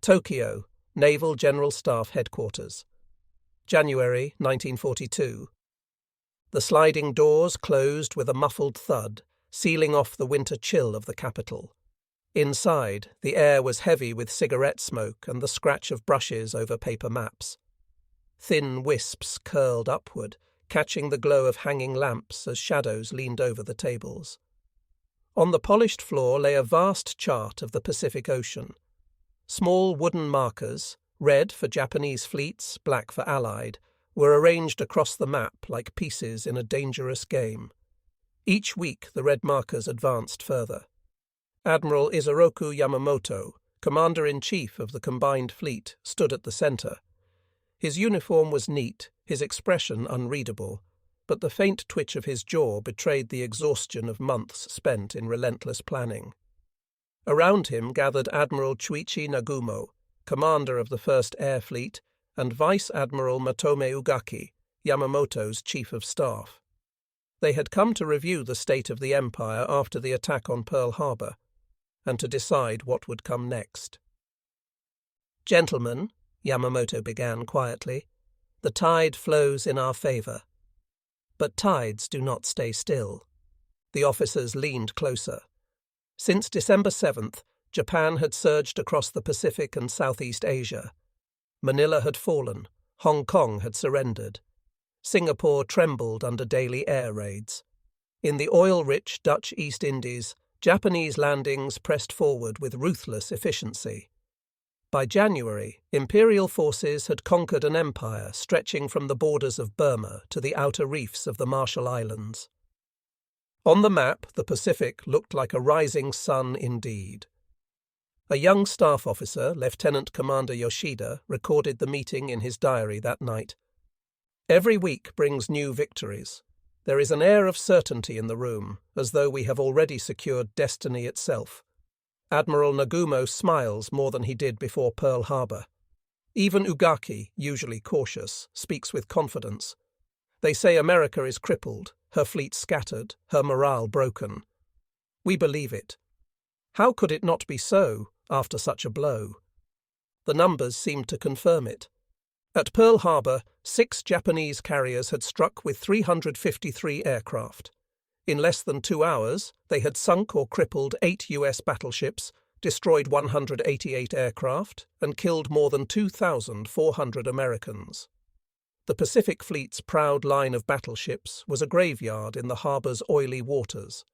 Tokyo, Naval General Staff Headquarters. January 1942. The sliding doors closed with a muffled thud, sealing off the winter chill of the capital. Inside, the air was heavy with cigarette smoke and the scratch of brushes over paper maps. Thin wisps curled upward, catching the glow of hanging lamps as shadows leaned over the tables. On the polished floor lay a vast chart of the Pacific Ocean. Small wooden markers, red for Japanese fleets, black for Allied, were arranged across the map like pieces in a dangerous game. Each week the red markers advanced further. Admiral Isoroku Yamamoto, Commander-in-Chief of the Combined Fleet, stood at the centre. His uniform was neat, his expression unreadable, but the faint twitch of his jaw betrayed the exhaustion of months spent in relentless planning. Around him gathered Admiral Chuichi Nagumo, commander of the 1st Air Fleet, and Vice Admiral Matome Ugaki, Yamamoto's Chief of Staff. They had come to review the state of the Empire after the attack on Pearl Harbor, and to decide what would come next. "Gentlemen," Yamamoto began quietly, "the tide flows in our favor. But tides do not stay still." The officers leaned closer. Since December 7th, Japan had surged across the Pacific and Southeast Asia. Manila had fallen, Hong Kong had surrendered. Singapore trembled under daily air raids. In the oil-rich Dutch East Indies, Japanese landings pressed forward with ruthless efficiency. By January, imperial forces had conquered an empire stretching from the borders of Burma to the outer reefs of the Marshall Islands. On the map, the Pacific looked like a rising sun indeed. A young staff officer, Lieutenant Commander Yoshida, recorded the meeting in his diary that night. "Every week brings new victories. There is an air of certainty in the room, as though we have already secured destiny itself. Admiral Nagumo smiles more than he did before Pearl Harbor. Even Ugaki, usually cautious, speaks with confidence. They say America is crippled, her fleet scattered, her morale broken. We believe it. How could it not be so, after such a blow? The numbers seemed to confirm it. At Pearl Harbor, 6 Japanese carriers had struck with 353 aircraft. In less than 2 hours, they had sunk or crippled 8 U.S. battleships, destroyed 188 aircraft, and killed more than 2,400 Americans. The Pacific Fleet's proud line of battleships was a graveyard in the harbor's oily waters.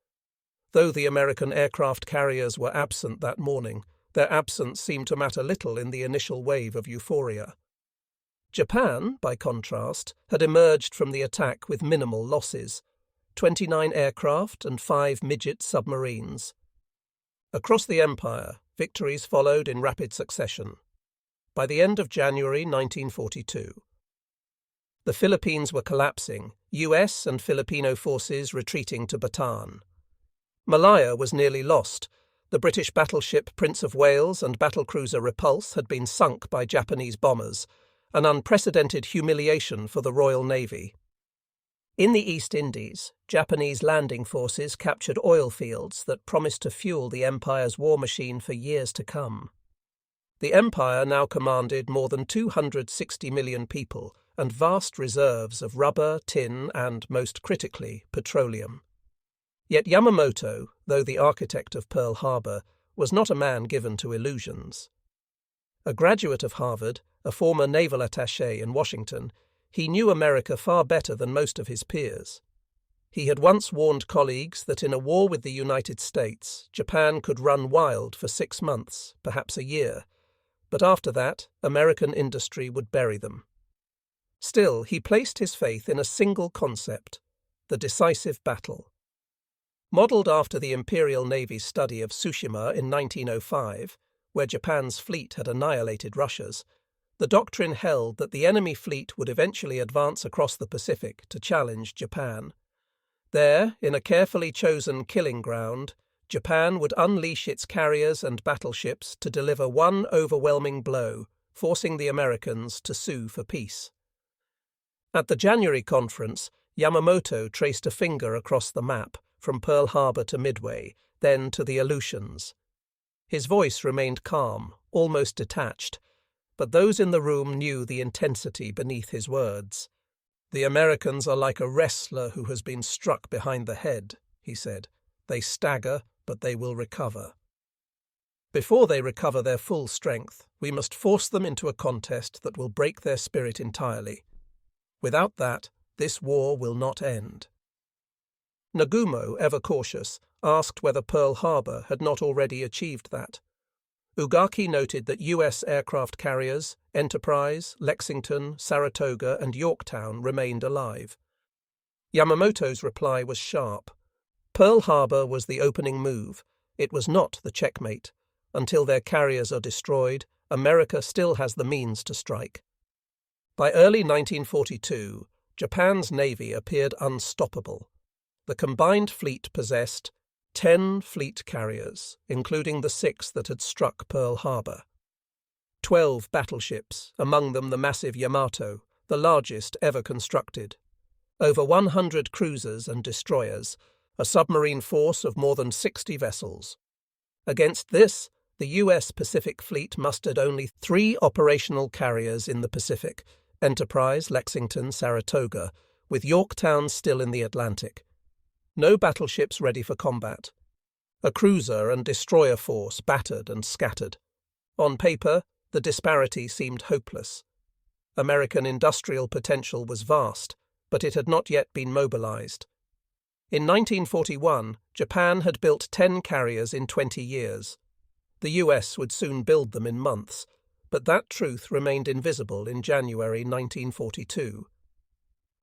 Though the American aircraft carriers were absent that morning, their absence seemed to matter little in the initial wave of euphoria. Japan, by contrast, had emerged from the attack with minimal losses, 29 aircraft and 5 midget submarines. Across the empire, victories followed in rapid succession. By the end of January 1942, the Philippines were collapsing, US and Filipino forces retreating to Bataan. Malaya was nearly lost. The British battleship Prince of Wales and battlecruiser Repulse had been sunk by Japanese bombers, an unprecedented humiliation for the Royal Navy. In the East Indies, Japanese landing forces captured oil fields that promised to fuel the Empire's war machine for years to come. The Empire now commanded more than 260 million people and vast reserves of rubber, tin, and, most critically, petroleum. Yet Yamamoto, though the architect of Pearl Harbor, was not a man given to illusions. A graduate of Harvard, a former naval attaché in Washington, he knew America far better than most of his peers. He had once warned colleagues that in a war with the United States, Japan could run wild for 6 months, perhaps a year, but after that, American industry would bury them. Still, he placed his faith in a single concept, the decisive battle. Modelled after the Imperial Navy's study of Tsushima in 1905, where Japan's fleet had annihilated Russia's, the doctrine held that the enemy fleet would eventually advance across the Pacific to challenge Japan. There, in a carefully chosen killing ground, Japan would unleash its carriers and battleships to deliver one overwhelming blow, forcing the Americans to sue for peace. At the January conference, Yamamoto traced a finger across the map, from Pearl Harbor to Midway, then to the Aleutians. His voice remained calm, almost detached, but those in the room knew the intensity beneath his words. "The Americans are like a wrestler who has been struck behind the head," he said. "They stagger, but they will recover. Before they recover their full strength, we must force them into a contest that will break their spirit entirely. Without that, this war will not end." Nagumo, ever cautious, asked whether Pearl Harbor had not already achieved that. Ugaki noted that U.S. aircraft carriers, Enterprise, Lexington, Saratoga, and Yorktown remained alive. Yamamoto's reply was sharp. Pearl Harbor was the opening move. It was not the checkmate. Until their carriers are destroyed, America still has the means to strike. By early 1942, Japan's navy appeared unstoppable. The combined fleet possessed 10 fleet carriers, including the 6 that had struck Pearl Harbor. 12 battleships, among them the massive Yamato, the largest ever constructed. Over 100 cruisers and destroyers, a submarine force of more than 60 vessels. Against this, the U.S. Pacific Fleet mustered only 3 operational carriers in the Pacific, Enterprise, Lexington, Saratoga, with Yorktown still in the Atlantic. No battleships ready for combat. A cruiser and destroyer force battered and scattered. On paper, the disparity seemed hopeless. American industrial potential was vast, but it had not yet been mobilized. In 1941, Japan had built 10 carriers in 20 years. The US would soon build them in months, but that truth remained invisible in January 1942.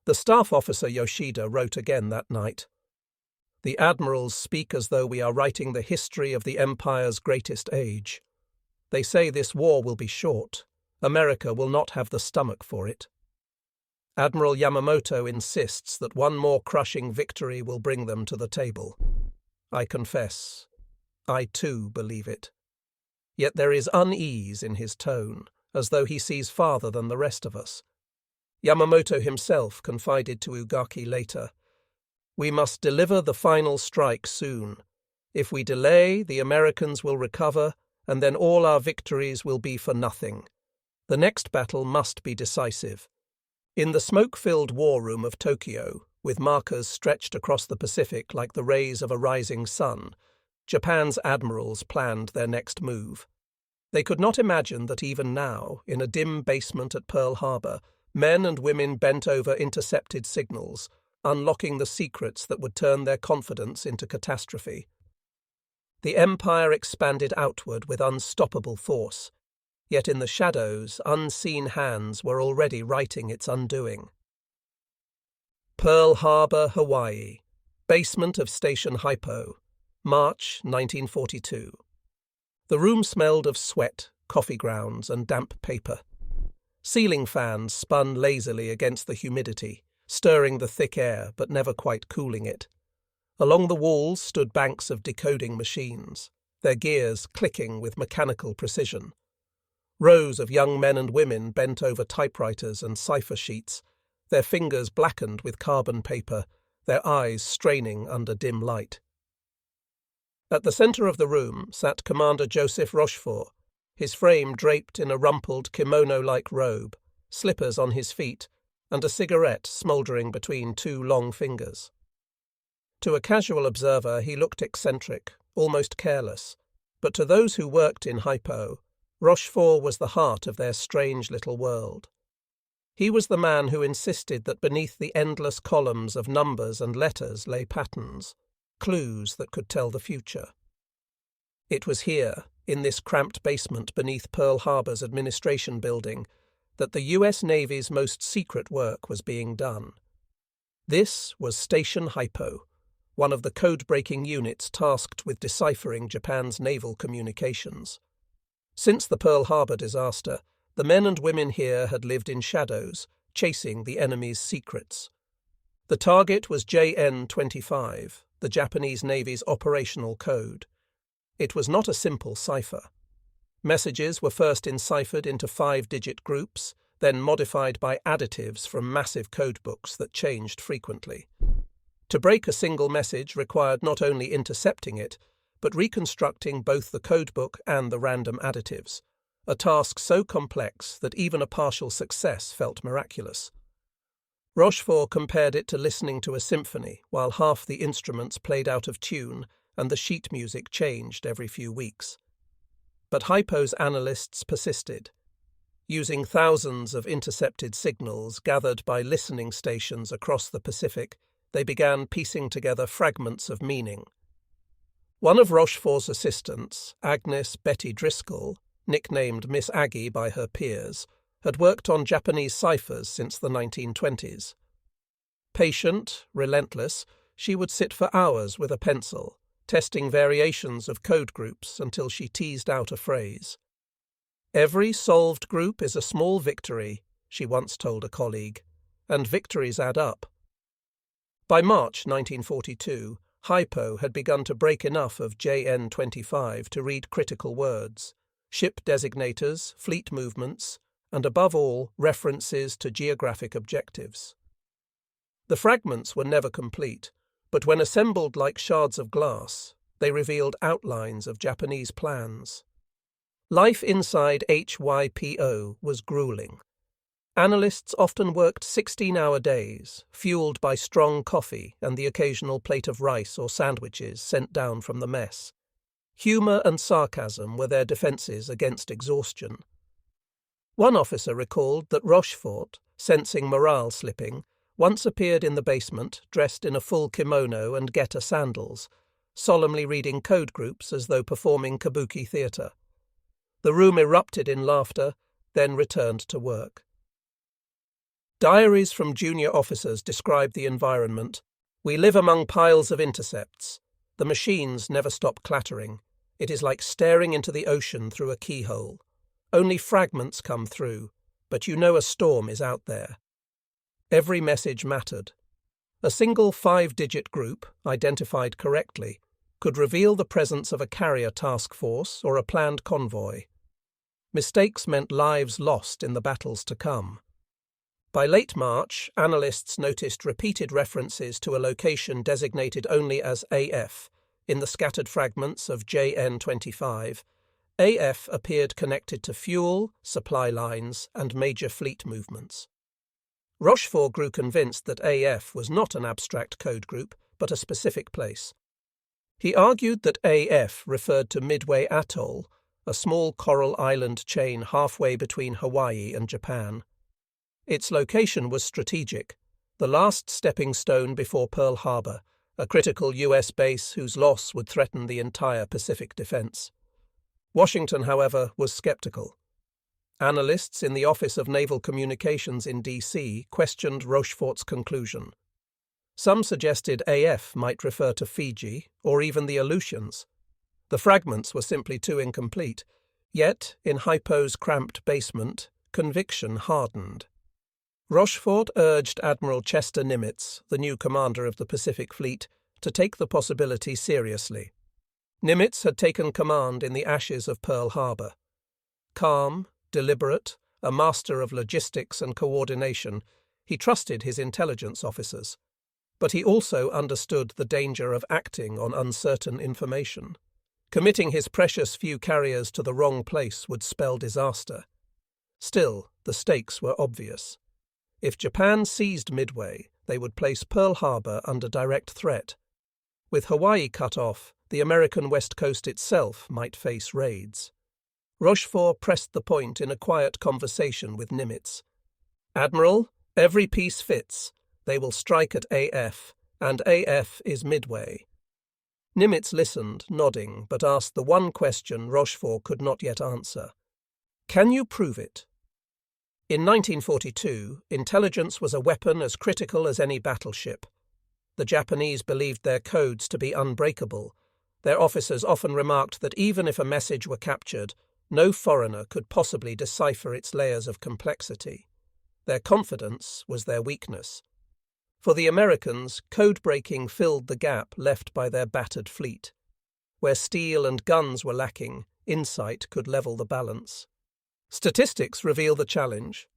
The staff officer Yoshida wrote again that night. "The admirals speak as though we are writing the history of the empire's greatest age. They say this war will be short. America will not have the stomach for it. Admiral Yamamoto insists that one more crushing victory will bring them to the table. I confess, I too believe it. Yet there is unease in his tone, as though he sees farther than the rest of us." Yamamoto himself confided to Ugaki later, "We must deliver the final strike soon. If we delay, the Americans will recover, and then all our victories will be for nothing. The next battle must be decisive." In the smoke-filled war room of Tokyo, with markers stretched across the Pacific like the rays of a rising sun, Japan's admirals planned their next move. They could not imagine that even now, in a dim basement at Pearl Harbor, men and women bent over intercepted signals, unlocking the secrets that would turn their confidence into catastrophe. The empire expanded outward with unstoppable force, yet in the shadows, unseen hands were already writing its undoing. Pearl Harbor, Hawaii, basement of Station Hypo, March 1942. The room smelled of sweat, coffee grounds, and damp paper. Ceiling fans spun lazily against the humidity, stirring the thick air but never quite cooling it. Along the walls stood banks of decoding machines, their gears clicking with mechanical precision. Rows of young men and women bent over typewriters and cipher sheets, their fingers blackened with carbon paper, their eyes straining under dim light. At the center of the room sat Commander Joseph Rochefort, his frame draped in a rumpled kimono-like robe, slippers on his feet, and a cigarette smouldering between 2 long fingers. To a casual observer he looked eccentric, almost careless, but to those who worked in Hypo, Rochefort was the heart of their strange little world. He was the man who insisted that beneath the endless columns of numbers and letters lay patterns, clues that could tell the future. It was here, in this cramped basement beneath Pearl Harbor's administration building, that the U.S. Navy's most secret work was being done. This was Station Hypo, one of the code-breaking units tasked with deciphering Japan's naval communications. Since the Pearl Harbor disaster, the men and women here had lived in shadows, chasing the enemy's secrets. The target was JN-25, the Japanese Navy's operational code. It was not a simple cipher. Messages were first enciphered into 5-digit groups, then modified by additives from massive codebooks that changed frequently. To break a single message required not only intercepting it, but reconstructing both the codebook and the random additives. a task so complex that even a partial success felt miraculous. Rochefort compared it to listening to a symphony while half the instruments played out of tune and the sheet music changed every few weeks. But Hypo's analysts persisted. Using thousands of intercepted signals gathered by listening stations across the Pacific, they began piecing together fragments of meaning. One of Rochefort's assistants, Agnes Betty Driscoll, nicknamed Miss Aggie by her peers, had worked on Japanese ciphers since the 1920s. Patient, relentless, she would sit for hours with a pencil, testing variations of code groups until she teased out a phrase. "Every solved group is a small victory," she once told a colleague, and victories add up. By March 1942, Hypo had begun to break enough of JN-25 to read critical words, ship designators, fleet movements, and above all, references to geographic objectives. The fragments were never complete, but when assembled like shards of glass, they revealed outlines of Japanese plans. Life inside HYPO was grueling. Analysts often worked 16-hour days, fueled by strong coffee and the occasional plate of rice or sandwiches sent down from the mess. Humour and sarcasm were their defences against exhaustion. One officer recalled that Rochefort, sensing morale slipping, once appeared in the basement dressed in a full kimono and getter sandals, solemnly reading code groups as though performing kabuki theatre. The room erupted in laughter, then returned to work. Diaries from junior officers described the environment. "We live among piles of intercepts. The machines never stop clattering. It is like staring into the ocean through a keyhole. Only fragments come through, but you know a storm is out there." Every message mattered. A single 5-digit group, identified correctly, could reveal the presence of a carrier task force or a planned convoy. Mistakes meant lives lost in the battles to come. By late March, analysts noticed repeated references to a location designated only as AF. In the scattered fragments of JN-25, AF appeared connected to fuel, supply lines, and major fleet movements. Rochefort grew convinced that AF was not an abstract code group, but a specific place. He argued that AF referred to Midway Atoll, a small coral island chain halfway between Hawaii and Japan. Its location was strategic, the last stepping stone before Pearl Harbor, a critical U.S. base whose loss would threaten the entire Pacific defense. Washington, however, was skeptical. Analysts in the Office of Naval Communications in D.C. questioned Rochefort's conclusion. Some suggested AF might refer to Fiji or even the Aleutians. The fragments were simply too incomplete, yet, in Hypo's cramped basement, conviction hardened. Rochefort urged Admiral Chester Nimitz, the new commander of the Pacific Fleet, to take the possibility seriously. Nimitz had taken command in the ashes of Pearl Harbor. Calm, deliberate, a master of logistics and coordination, he trusted his intelligence officers. But he also understood the danger of acting on uncertain information. Committing his precious few carriers to the wrong place would spell disaster. Still, the stakes were obvious. If Japan seized Midway, they would place Pearl Harbor under direct threat. With Hawaii cut off, the American West Coast itself might face raids. Rochefort pressed the point in a quiet conversation with Nimitz. "Admiral, every piece fits. They will strike at AF, and AF is Midway." Nimitz listened, nodding, but asked the one question Rochefort could not yet answer. "Can you prove it?" In 1942, intelligence was a weapon as critical as any battleship. The Japanese believed their codes to be unbreakable. Their officers often remarked that even if a message were captured, no foreigner could possibly decipher its layers of complexity. Their confidence was their weakness. For the Americans, code-breaking filled the gap left by their battered fleet. Where steel and guns were lacking, insight could level the balance. Statistics reveal the challenge.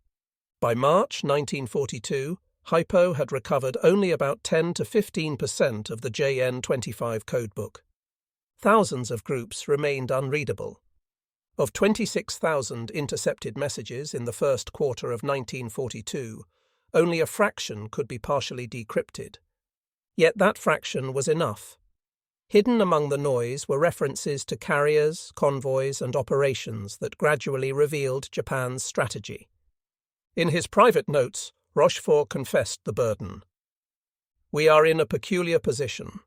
By March 1942, Hypo had recovered only about 10 to 15% of the JN-25 codebook. Thousands of groups remained unreadable. Of 26,000 intercepted messages in the first quarter of 1942, only a fraction could be partially decrypted. Yet that fraction was enough. Hidden among the noise were references to carriers, convoys, and operations that gradually revealed Japan's strategy. In his private notes, Rochefort confessed the burden. "We are in a peculiar position.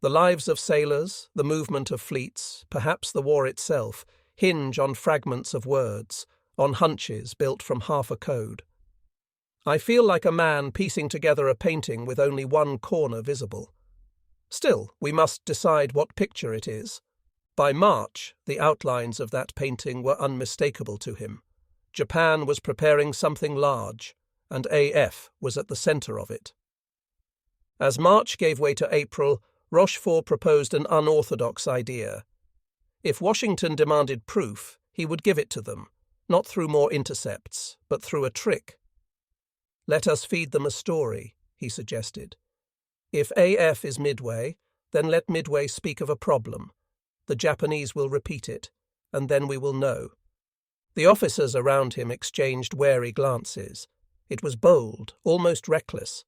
The lives of sailors, the movement of fleets, perhaps the war itself, hinge on fragments of words, on hunches built from half a code. I feel like a man piecing together a painting with only one corner visible. Still, we must decide what picture it is. By March, the outlines of that painting were unmistakable to him. Japan was preparing something large, and AF was at the center of it." As March gave way to April, Rochefort proposed an unorthodox idea. If Washington demanded proof, he would give it to them, not through more intercepts, but through a trick. "Let us feed them a story," he suggested. "If AF is Midway, then let Midway speak of a problem. The Japanese will repeat it, and then we will know." The officers around him exchanged wary glances. It was bold, almost reckless.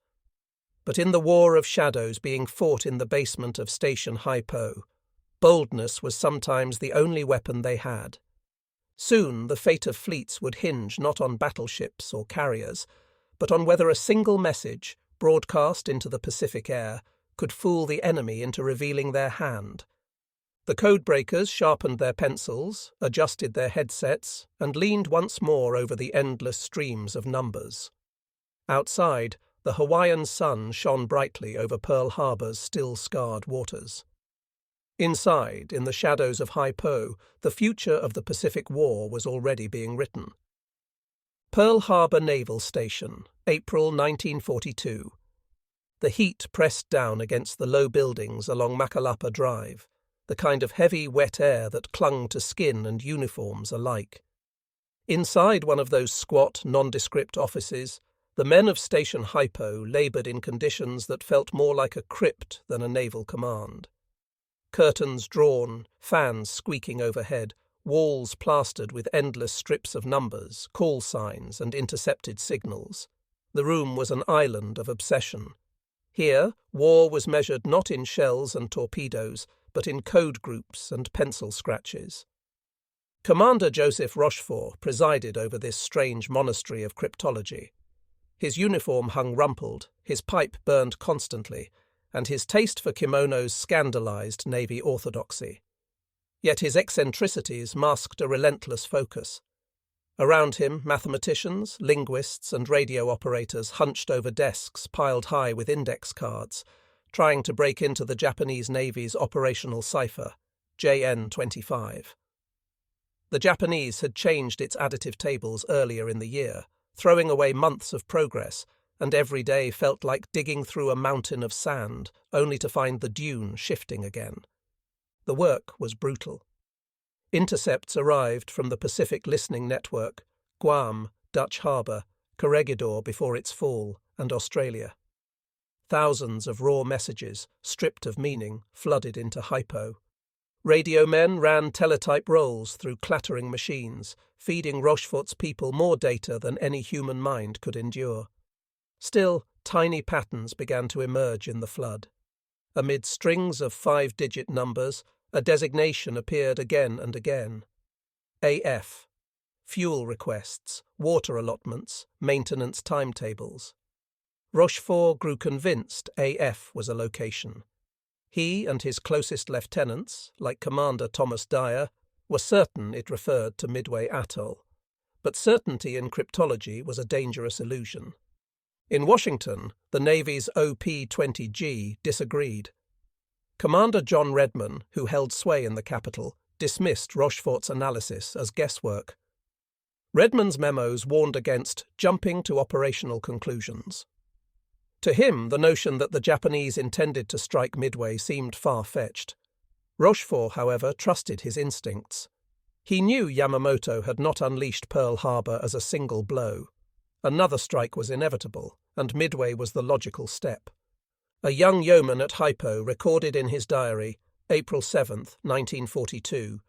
But in the war of shadows being fought in the basement of Station Haipo, boldness was sometimes the only weapon they had. Soon the fate of fleets would hinge not on battleships or carriers, but on whether a single message, broadcast into the Pacific air, could fool the enemy into revealing their hand. The codebreakers sharpened their pencils, adjusted their headsets, and leaned once more over the endless streams of numbers. Outside, the Hawaiian sun shone brightly over Pearl Harbor's still-scarred waters. Inside, in the shadows of Haipo, the future of the Pacific War was already being written. Pearl Harbor Naval Station, April 1942. The heat pressed down against the low buildings along Makalapa Drive, the kind of heavy, wet air that clung to skin and uniforms alike. Inside one of those squat, nondescript offices, the men of Station Haipo laboured in conditions that felt more like a crypt than a naval command. Curtains drawn, fans squeaking overhead, walls plastered with endless strips of numbers, call signs, and intercepted signals. The room was an island of obsession. Here, war was measured not in shells and torpedoes, but in code groups and pencil scratches. Commander Joseph Rochefort presided over this strange monastery of cryptology. His uniform hung rumpled, his pipe burned constantly, and his taste for kimonos scandalized Navy orthodoxy. Yet his eccentricities masked a relentless focus. Around him, mathematicians, linguists, and radio operators hunched over desks piled high with index cards, trying to break into the Japanese Navy's operational cipher, JN-25. The Japanese had changed its additive tables earlier in the year, throwing away months of progress, and every day felt like digging through a mountain of sand, only to find the dune shifting again. The work was brutal. Intercepts arrived from the Pacific Listening Network, Guam, Dutch Harbour, Corregidor before its fall, and Australia. Thousands of raw messages, stripped of meaning, flooded into Haipo. Radio men ran teletype rolls through clattering machines, feeding Rochefort's people more data than any human mind could endure. Still, tiny patterns began to emerge in the flood. Amid strings of 5-digit numbers, a designation appeared again and again. AF. Fuel requests, water allotments, maintenance timetables. Rochefort grew convinced AF was a location. He and his closest lieutenants, like Commander Thomas Dyer, were certain it referred to Midway Atoll. But certainty in cryptology was a dangerous illusion. In Washington, the Navy's OP-20G disagreed. Commander John Redman, who held sway in the capital, dismissed Rochefort's analysis as guesswork. Redman's memos warned against jumping to operational conclusions. To him, the notion that the Japanese intended to strike Midway seemed far-fetched. Rochefort, however, trusted his instincts. He knew Yamamoto had not unleashed Pearl Harbor as a single blow. Another strike was inevitable, and Midway was the logical step. A young yeoman at Haipo recorded in his diary, April 7, 1942,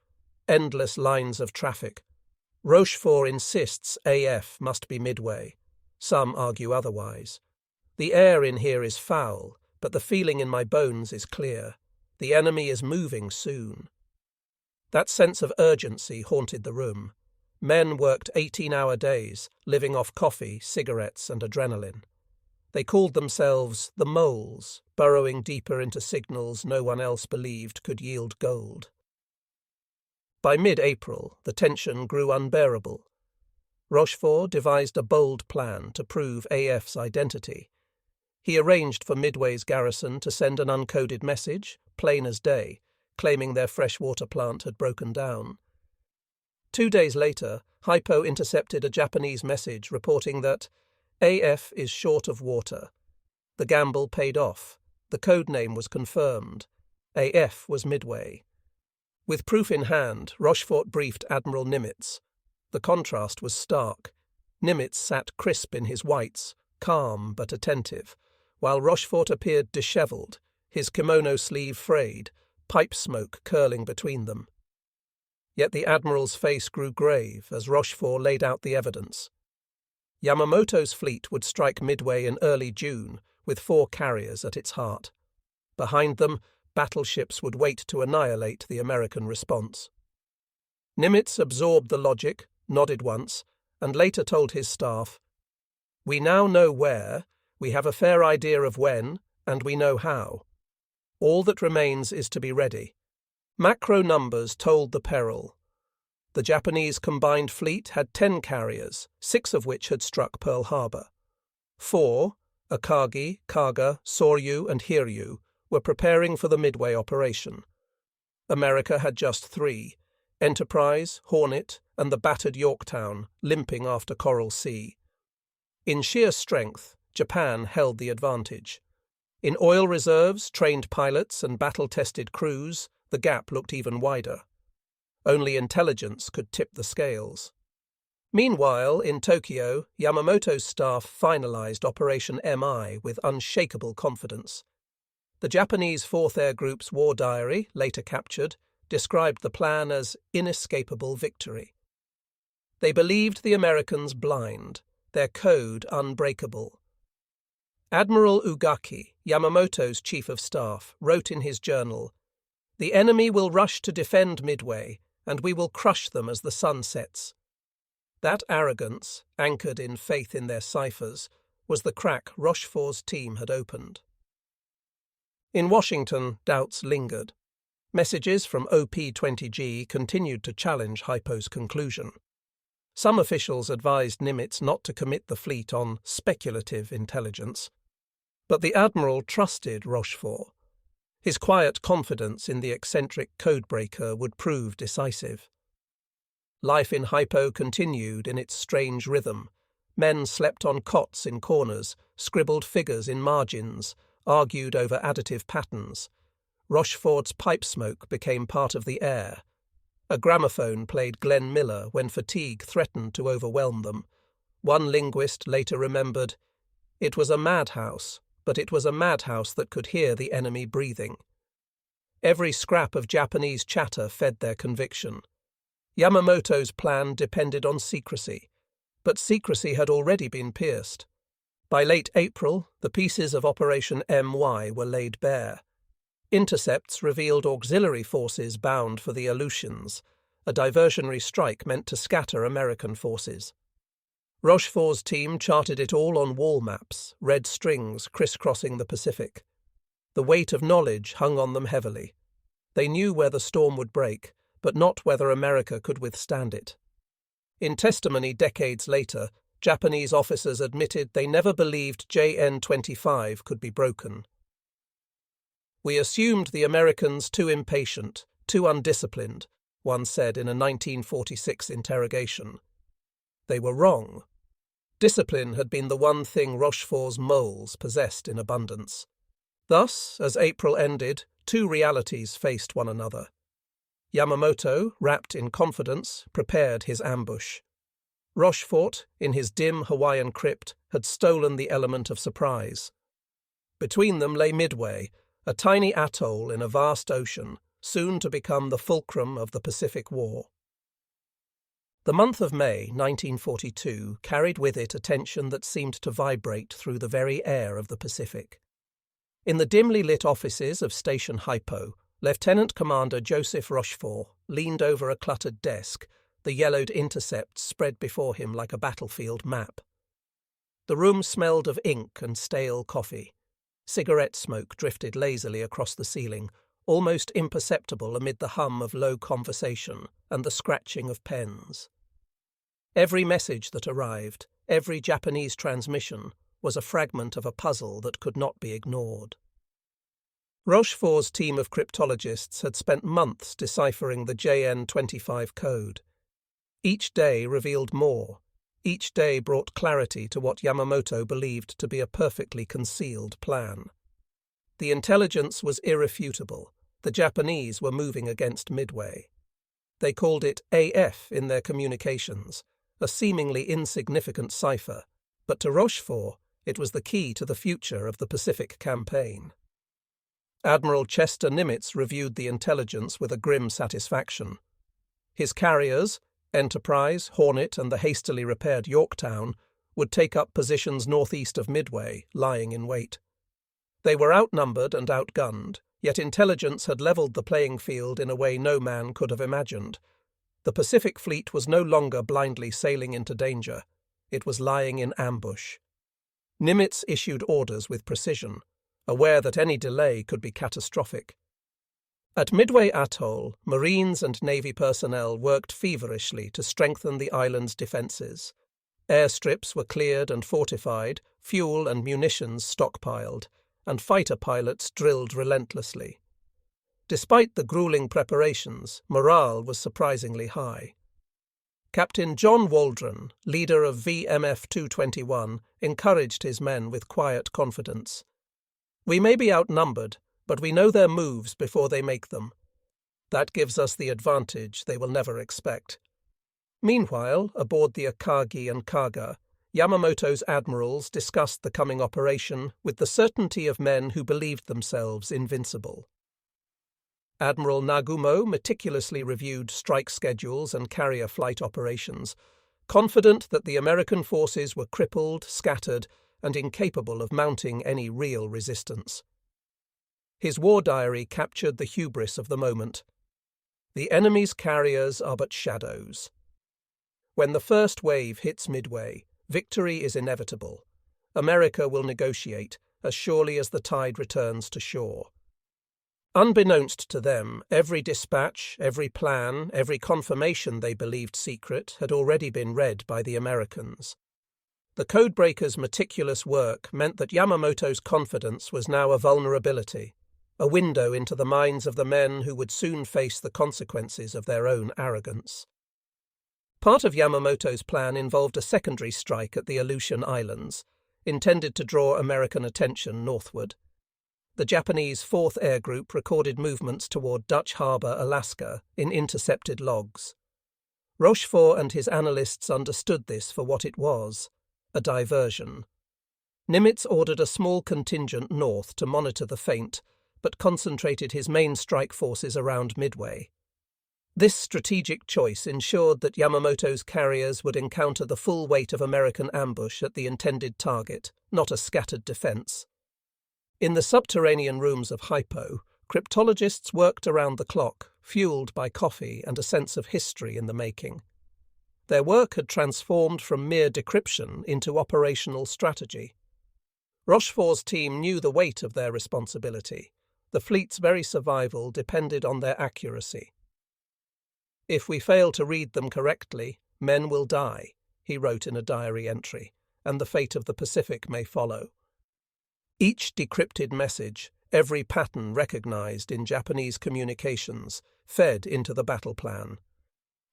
endless lines of traffic. Rochefort insists AF must be Midway. Some argue otherwise. The air in here is foul, but the feeling in my bones is clear. The enemy is moving soon. That sense of urgency haunted the room. Men worked 18-hour days, living off coffee, cigarettes, and adrenaline. They called themselves the moles, burrowing deeper into signals no one else believed could yield gold. By mid-April, the tension grew unbearable. Rochefort devised a bold plan to prove AF's identity. He arranged for Midway's garrison to send an uncoded message, plain as day, claiming their freshwater plant had broken down. 2 days later, Hypo intercepted a Japanese message reporting that AF is short of water. The gamble paid off. The code name was confirmed. AF was Midway. With proof in hand, Rochefort briefed Admiral Nimitz. The contrast was stark. Nimitz sat crisp in his whites, calm but attentive, while Rochefort appeared dishevelled, his kimono sleeve frayed, pipe smoke curling between them. Yet the Admiral's face grew grave as Rochefort laid out the evidence. Yamamoto's fleet would strike Midway in early June, with 4 carriers at its heart. Behind them, battleships would wait to annihilate the American response. Nimitz absorbed the logic, nodded once, and later told his staff, "We now know where, we have a fair idea of when, and we know how. All that remains is to be ready." Macro numbers told the peril. The Japanese combined fleet had 10 carriers, 6 of which had struck Pearl Harbor. 4, Akagi, Kaga, Soryu, and Hiryu, were preparing for the Midway operation. America had just 3, Enterprise, Hornet, and the battered Yorktown, limping after Coral Sea. In sheer strength, Japan held the advantage. In oil reserves, trained pilots, and battle-tested crews, the gap looked even wider. Only intelligence could tip the scales. Meanwhile, in Tokyo, Yamamoto's staff finalized Operation MI with unshakable confidence. The Japanese 4th Air Group's war diary, later captured, described the plan as inescapable victory. They believed the Americans blind, their code unbreakable. Admiral Ugaki, Yamamoto's chief of staff, wrote in his journal, "The enemy will rush to defend Midway, and we will crush them as the sun sets." That arrogance, anchored in faith in their ciphers, was the crack Rochefort's team had opened. In Washington, doubts lingered. Messages from OP-20G continued to challenge Hypo's conclusion. Some officials advised Nimitz not to commit the fleet on speculative intelligence. But the Admiral trusted Rochefort. His quiet confidence in the eccentric codebreaker would prove decisive. Life in Hypo continued in its strange rhythm. Men slept on cots in corners, scribbled figures in margins, argued over additive patterns. Rochefort's pipe smoke became part of the air. A gramophone played Glenn Miller when fatigue threatened to overwhelm them. One linguist later remembered, "It was a madhouse, but it was a madhouse that could hear the enemy breathing." Every scrap of Japanese chatter fed their conviction. Yamamoto's plan depended on secrecy, but secrecy had already been pierced. By late April, the pieces of Operation MY were laid bare. Intercepts revealed auxiliary forces bound for the Aleutians, a diversionary strike meant to scatter American forces. Rochefort's team charted it all on wall maps, red strings crisscrossing the Pacific. The weight of knowledge hung on them heavily. They knew where the storm would break, but not whether America could withstand it. In testimony decades later, Japanese officers admitted they never believed JN-25 could be broken. "We assumed the Americans too impatient, too undisciplined," one said in a 1946 interrogation. They were wrong. Discipline had been the one thing Rochefort's moles possessed in abundance. Thus, as April ended, 2 realities faced one another. Yamamoto, wrapped in confidence, prepared his ambush. Rochefort, in his dim Hawaiian crypt, had stolen the element of surprise. Between them lay Midway, a tiny atoll in a vast ocean, soon to become the fulcrum of the Pacific War. The month of May 1942 carried with it a tension that seemed to vibrate through the very air of the Pacific. In the dimly lit offices of Station Hypo, Lieutenant Commander Joseph Rochefort leaned over a cluttered desk, the yellowed intercepts spread before him like a battlefield map. The room smelled of ink and stale coffee. Cigarette smoke drifted lazily across the ceiling, almost imperceptible amid the hum of low conversation and the scratching of pens. Every message that arrived, every Japanese transmission, was a fragment of a puzzle that could not be ignored. Rochefort's team of cryptologists had spent months deciphering the JN-25 code. Each day revealed more. Each day brought clarity to what Yamamoto believed to be a perfectly concealed plan. The intelligence was irrefutable. The Japanese were moving against Midway. They called it AF in their communications, a seemingly insignificant cipher, but to Rochefort it was the key to the future of the Pacific campaign. Admiral Chester Nimitz reviewed the intelligence with a grim satisfaction. His carriers, Enterprise, Hornet, and the hastily repaired Yorktown, would take up positions northeast of Midway, lying in wait. They were outnumbered and outgunned, yet intelligence had levelled the playing field in a way no man could have imagined. The Pacific Fleet was no longer blindly sailing into danger. It was lying in ambush. Nimitz issued orders with precision, aware that any delay could be catastrophic. At Midway Atoll, Marines and Navy personnel worked feverishly to strengthen the island's defences. Airstrips were cleared and fortified, fuel and munitions stockpiled, and fighter pilots drilled relentlessly. Despite the grueling preparations, morale was surprisingly high. Captain John Waldron, leader of VMF 221, encouraged his men with quiet confidence. "We may be outnumbered, but we know their moves before they make them. That gives us the advantage they will never expect." Meanwhile, aboard the Akagi and Kaga, Yamamoto's admirals discussed the coming operation with the certainty of men who believed themselves invincible. Admiral Nagumo meticulously reviewed strike schedules and carrier flight operations, confident that the American forces were crippled, scattered, and incapable of mounting any real resistance. His war diary captured the hubris of the moment. The enemy's carriers are but shadows. When the first wave hits Midway, victory is inevitable. America will negotiate, as surely as the tide returns to shore. Unbeknownst to them, every dispatch, every plan, every confirmation they believed secret had already been read by the Americans. The Codebreakers' meticulous work meant that Yamamoto's confidence was now a vulnerability, a window into the minds of the men who would soon face the consequences of their own arrogance. Part of Yamamoto's plan involved a secondary strike at the Aleutian Islands, intended to draw American attention northward. The Japanese 4th Air Group recorded movements toward Dutch Harbor, Alaska, in intercepted logs. Rochefort and his analysts understood this for what it was, a diversion. Nimitz ordered a small contingent north to monitor the feint, but concentrated his main strike forces around Midway. This strategic choice ensured that Yamamoto's carriers would encounter the full weight of American ambush at the intended target, not a scattered defence. In the subterranean rooms of Hypo, cryptologists worked around the clock, fueled by coffee and a sense of history in the making. Their work had transformed from mere decryption into operational strategy. Rochefort's team knew the weight of their responsibility. The fleet's very survival depended on their accuracy. "If we fail to read them correctly, men will die," he wrote in a diary entry, "and the fate of the Pacific may follow." Each decrypted message, every pattern recognized in Japanese communications, fed into the battle plan.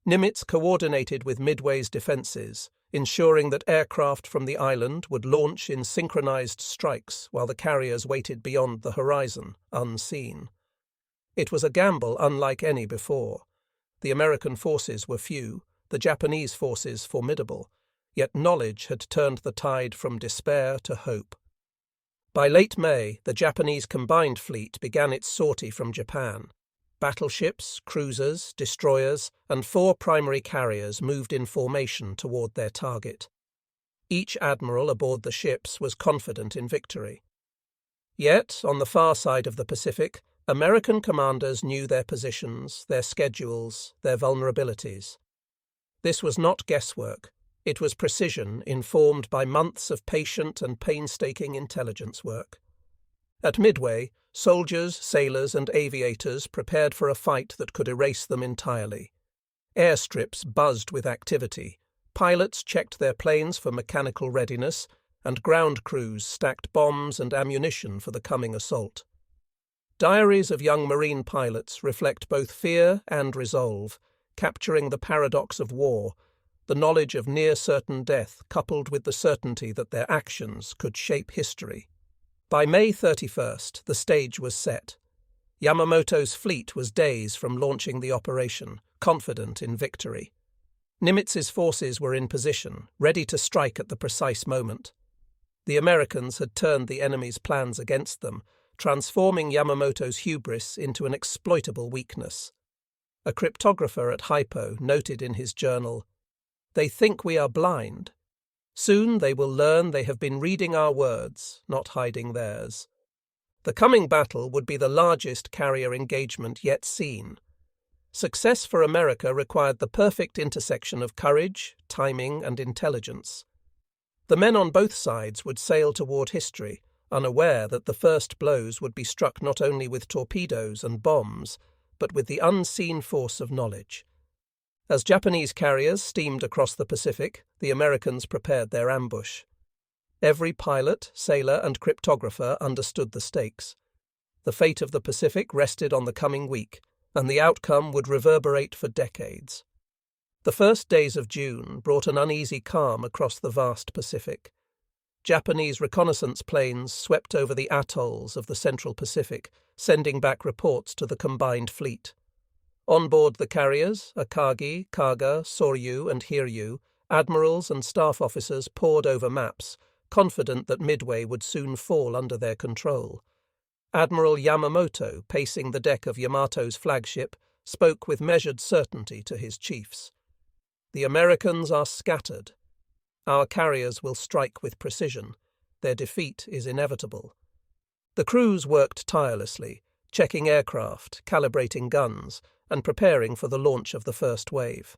Nimitz coordinated with Midway's defences, ensuring that aircraft from the island would launch in synchronized strikes while the carriers waited beyond the horizon, unseen. It was a gamble unlike any before. The American forces were few, the Japanese forces formidable, yet knowledge had turned the tide from despair to hope. By late May, the Japanese combined fleet began its sortie from Japan. Battleships, cruisers, destroyers, and 4 primary carriers moved in formation toward their target. Each admiral aboard the ships was confident in victory. Yet, on the far side of the Pacific, American commanders knew their positions, their schedules, their vulnerabilities. This was not guesswork. It was precision informed by months of patient and painstaking intelligence work. At Midway, soldiers, sailors, and aviators prepared for a fight that could erase them entirely. Airstrips buzzed with activity. Pilots checked their planes for mechanical readiness, and ground crews stacked bombs and ammunition for the coming assault. Diaries of young Marine pilots reflect both fear and resolve, capturing the paradox of war, the knowledge of near-certain death coupled with the certainty that their actions could shape history. By May 31st, the stage was set. Yamamoto's fleet was days from launching the operation, confident in victory. Nimitz's forces were in position, ready to strike at the precise moment. The Americans had turned the enemy's plans against them, transforming Yamamoto's hubris into an exploitable weakness. A cryptographer at Hypo noted in his journal, "They think we are blind. Soon they will learn they have been reading our words, not hiding theirs." The coming battle would be the largest carrier engagement yet seen. Success for America required the perfect intersection of courage, timing, and intelligence. The men on both sides would sail toward history, unaware that the first blows would be struck not only with torpedoes and bombs, but with the unseen force of knowledge. As Japanese carriers steamed across the Pacific, the Americans prepared their ambush. Every pilot, sailor, and cryptographer understood the stakes. The fate of the Pacific rested on the coming week, and the outcome would reverberate for decades. The first days of June brought an uneasy calm across the vast Pacific. Japanese reconnaissance planes swept over the atolls of the Central Pacific, sending back reports to the combined fleet. On board the carriers, Akagi, Kaga, Soryu, and Hiryu, admirals and staff officers pored over maps, confident that Midway would soon fall under their control. Admiral Yamamoto, pacing the deck of Yamato's flagship, spoke with measured certainty to his chiefs. "The Americans are scattered. Our carriers will strike with precision. Their defeat is inevitable." The crews worked tirelessly, checking aircraft, calibrating guns, and preparing for the launch of the first wave.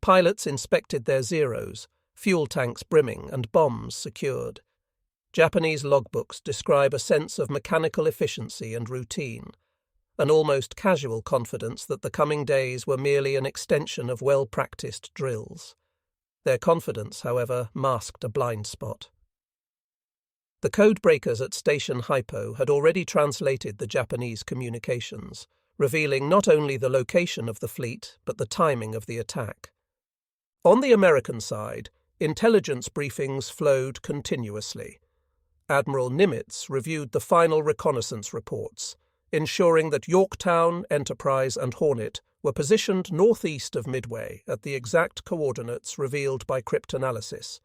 Pilots inspected their zeros, fuel tanks brimming and bombs secured. Japanese logbooks describe a sense of mechanical efficiency and routine, an almost casual confidence that the coming days were merely an extension of well-practiced drills. Their confidence, however, masked a blind spot. The codebreakers at Station Hypo had already translated the Japanese communications, revealing not only the location of the fleet but the timing of the attack. On the American side, intelligence briefings flowed continuously. Admiral Nimitz reviewed the final reconnaissance reports, ensuring that Yorktown, Enterprise, and Hornet were positioned northeast of Midway at the exact coordinates revealed by cryptanalysis.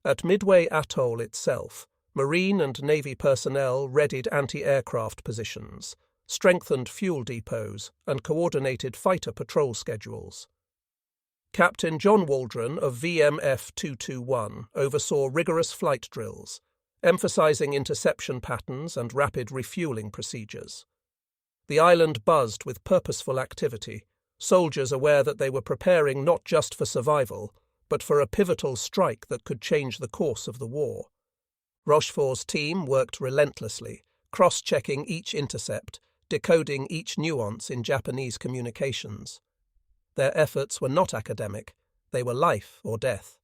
At Midway Atoll itself, Marine and Navy personnel readied anti-aircraft positions, strengthened fuel depots, and coordinated fighter patrol schedules. Captain John Waldron of VMF 221 oversaw rigorous flight drills, emphasizing interception patterns and rapid refueling procedures. The island buzzed with purposeful activity, soldiers aware that they were preparing not just for survival, but for a pivotal strike that could change the course of the war. Rochefort's team worked relentlessly, cross-checking each intercept, decoding each nuance in Japanese communications. Their efforts were not academic, they were life or death.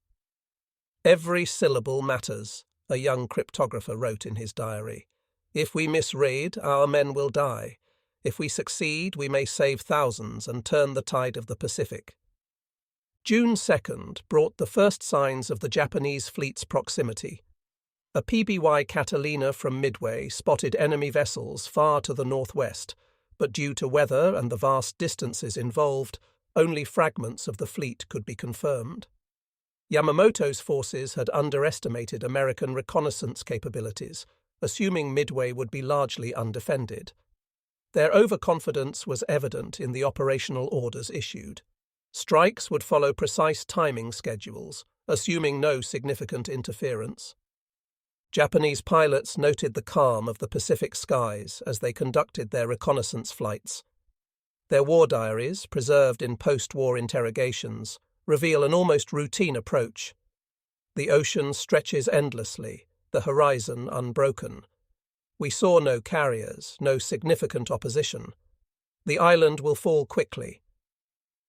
"Every syllable matters," a young cryptographer wrote in his diary. "If we misread, our men will die. If we succeed, we may save thousands and turn the tide of the Pacific." June 2nd brought the first signs of the Japanese fleet's proximity. A PBY Catalina from Midway spotted enemy vessels far to the northwest, but due to weather and the vast distances involved, only fragments of the fleet could be confirmed. Yamamoto's forces had underestimated American reconnaissance capabilities, assuming Midway would be largely undefended. Their overconfidence was evident in the operational orders issued. Strikes would follow precise timing schedules, assuming no significant interference. Japanese pilots noted the calm of the Pacific skies as they conducted their reconnaissance flights. Their war diaries, preserved in post-war interrogations, reveal an almost routine approach. The ocean stretches endlessly, the horizon unbroken. We saw no carriers, no significant opposition. The island will fall quickly.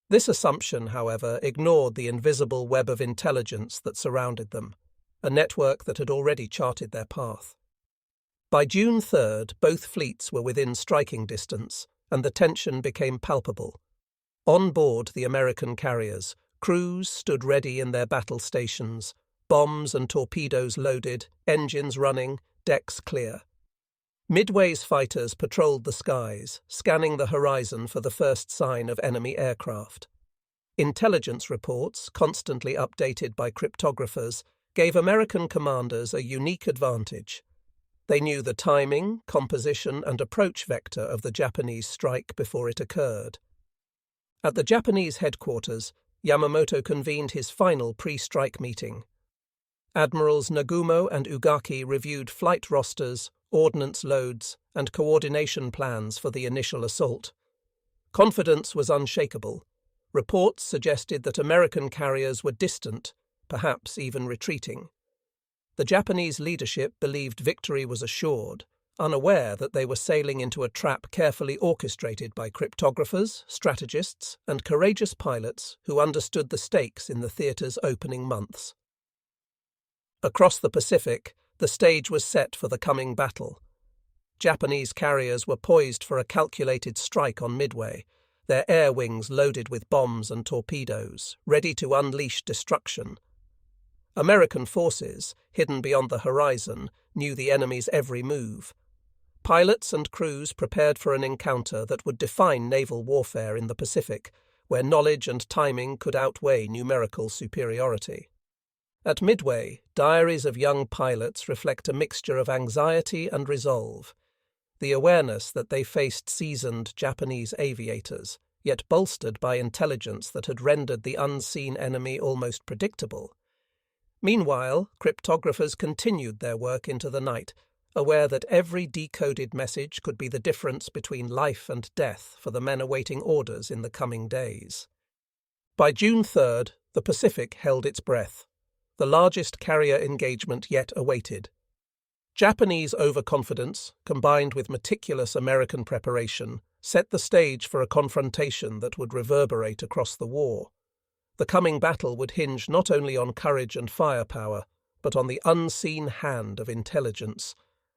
This assumption, however, ignored the invisible web of intelligence that surrounded them, a network that had already charted their path. By June 3rd, both fleets were within striking distance, and the tension became palpable. On board the American carriers, crews stood ready in their battle stations, bombs and torpedoes loaded, engines running, decks clear. Midway's fighters patrolled the skies, scanning the horizon for the first sign of enemy aircraft. Intelligence reports, constantly updated by cryptographers, gave American commanders a unique advantage. They knew the timing, composition, and approach vector of the Japanese strike before it occurred. At the Japanese headquarters, Yamamoto convened his final pre-strike meeting. Admirals Nagumo and Ugaki reviewed flight rosters, ordnance loads, and coordination plans for the initial assault. Confidence was unshakable. Reports suggested that American carriers were distant, perhaps even retreating. The Japanese leadership believed victory was assured, unaware that they were sailing into a trap carefully orchestrated by cryptographers, strategists, and courageous pilots who understood the stakes in the theater's opening months. Across the Pacific, the stage was set for the coming battle. Japanese carriers were poised for a calculated strike on Midway, their air wings loaded with bombs and torpedoes, ready to unleash destruction. American forces, hidden beyond the horizon, knew the enemy's every move. Pilots and crews prepared for an encounter that would define naval warfare in the Pacific, where knowledge and timing could outweigh numerical superiority. At Midway, diaries of young pilots reflect a mixture of anxiety and resolve. The awareness that they faced seasoned Japanese aviators, yet bolstered by intelligence that had rendered the unseen enemy almost predictable. Meanwhile, cryptographers continued their work into the night, aware that every decoded message could be the difference between life and death for the men awaiting orders in the coming days. By June 3rd, the Pacific held its breath. The largest carrier engagement yet awaited. Japanese overconfidence, combined with meticulous American preparation, set the stage for a confrontation that would reverberate across the war. The coming battle would hinge not only on courage and firepower, but on the unseen hand of intelligence,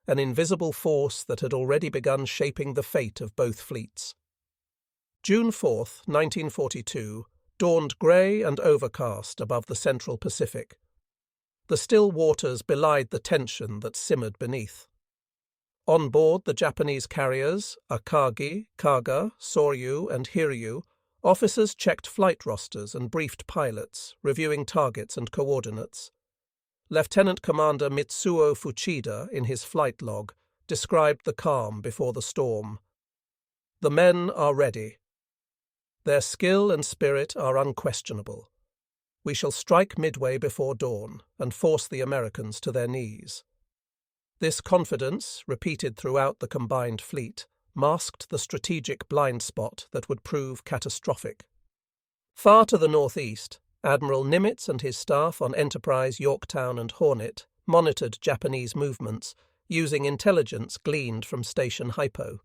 an invisible force that had already begun shaping the fate of both fleets. June 4, 1942, dawned grey and overcast above the central Pacific. The still waters belied the tension that simmered beneath. On board the Japanese carriers, Akagi, Kaga, Soryu, and Hiryu, officers checked flight rosters and briefed pilots, reviewing targets and coordinates. Lieutenant Commander Mitsuo Fuchida, in his flight log, described the calm before the storm. The men are ready. Their skill and spirit are unquestionable. We shall strike Midway before dawn and force the Americans to their knees. This confidence, repeated throughout the combined fleet, masked the strategic blind spot that would prove catastrophic. Far to the northeast, Admiral Nimitz and his staff on Enterprise, Yorktown, and Hornet monitored Japanese movements using intelligence gleaned from Station Hypo.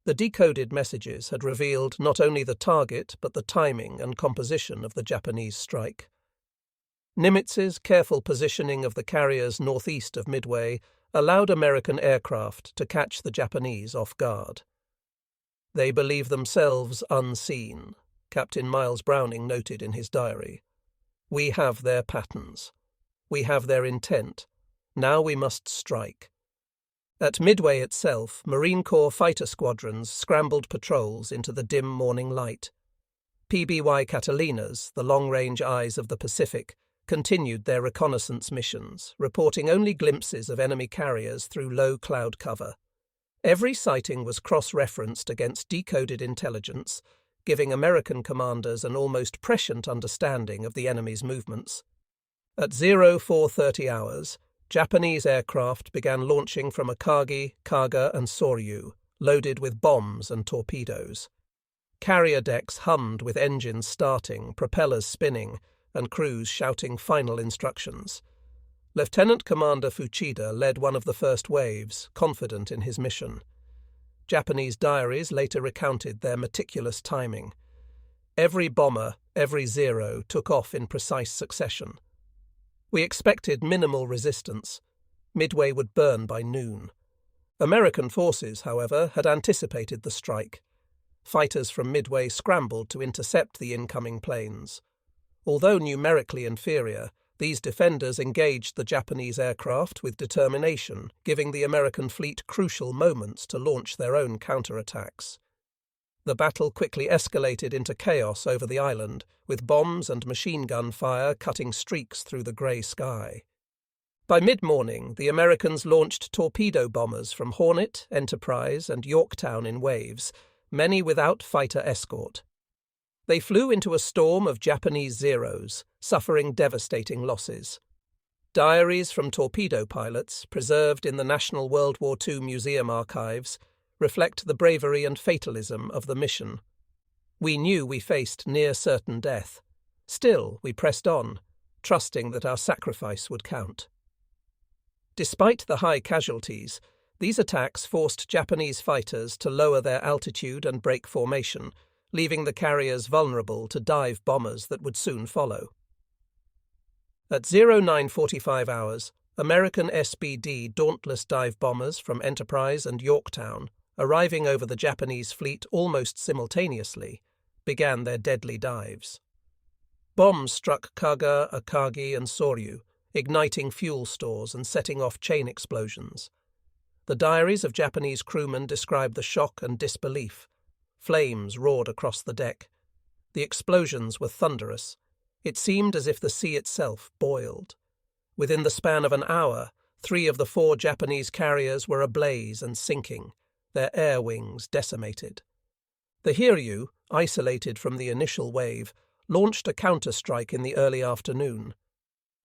The decoded messages had revealed not only the target but the timing and composition of the Japanese strike. Nimitz's careful positioning of the carriers northeast of Midway allowed American aircraft to catch the Japanese off guard. They believe themselves unseen, Captain Miles Browning noted in his diary. We have their patterns. We have their intent. Now we must strike. At Midway itself, Marine Corps fighter squadrons scrambled patrols into the dim morning light. PBY Catalinas, the long-range eyes of the Pacific, continued their reconnaissance missions, reporting only glimpses of enemy carriers through low cloud cover. Every sighting was cross-referenced against decoded intelligence, giving American commanders an almost prescient understanding of the enemy's movements. At 0430 hours, Japanese aircraft began launching from Akagi, Kaga, and Soryu, loaded with bombs and torpedoes. Carrier decks hummed with engines starting, propellers spinning, and crews shouting final instructions. Lieutenant Commander Fuchida led one of the first waves, confident in his mission. Japanese diaries later recounted their meticulous timing. Every bomber, every zero, took off in precise succession. We expected minimal resistance. Midway would burn by noon. American forces, however, had anticipated the strike. Fighters from Midway scrambled to intercept the incoming planes. Although numerically inferior, these defenders engaged the Japanese aircraft with determination, giving the American fleet crucial moments to launch their own counterattacks. The battle quickly escalated into chaos over the island, with bombs and machine gun fire cutting streaks through the grey sky. By mid-morning, the Americans launched torpedo bombers from Hornet, Enterprise, and Yorktown in waves, many without fighter escort. They flew into a storm of Japanese Zeros, suffering devastating losses. Diaries from torpedo pilots, preserved in the National World War II Museum archives, reflect the bravery and fatalism of the mission. We knew we faced near certain death. Still, we pressed on, trusting that our sacrifice would count. Despite the high casualties, these attacks forced Japanese fighters to lower their altitude and break formation, leaving the carriers vulnerable to dive bombers that would soon follow. At 0945 hours, American SBD Dauntless dive bombers from Enterprise and Yorktown, arriving over the Japanese fleet almost simultaneously, began their deadly dives. Bombs struck Kaga, Akagi, and Soryu, igniting fuel stores and setting off chain explosions. The diaries of Japanese crewmen describe the shock and disbelief. Flames roared across the deck. The explosions were thunderous. It seemed as if the sea itself boiled. Within the span of an hour, 3 of the 4 Japanese carriers were ablaze and sinking, their air wings decimated. The Hiryu, isolated from the initial wave, launched a counterstrike in the early afternoon.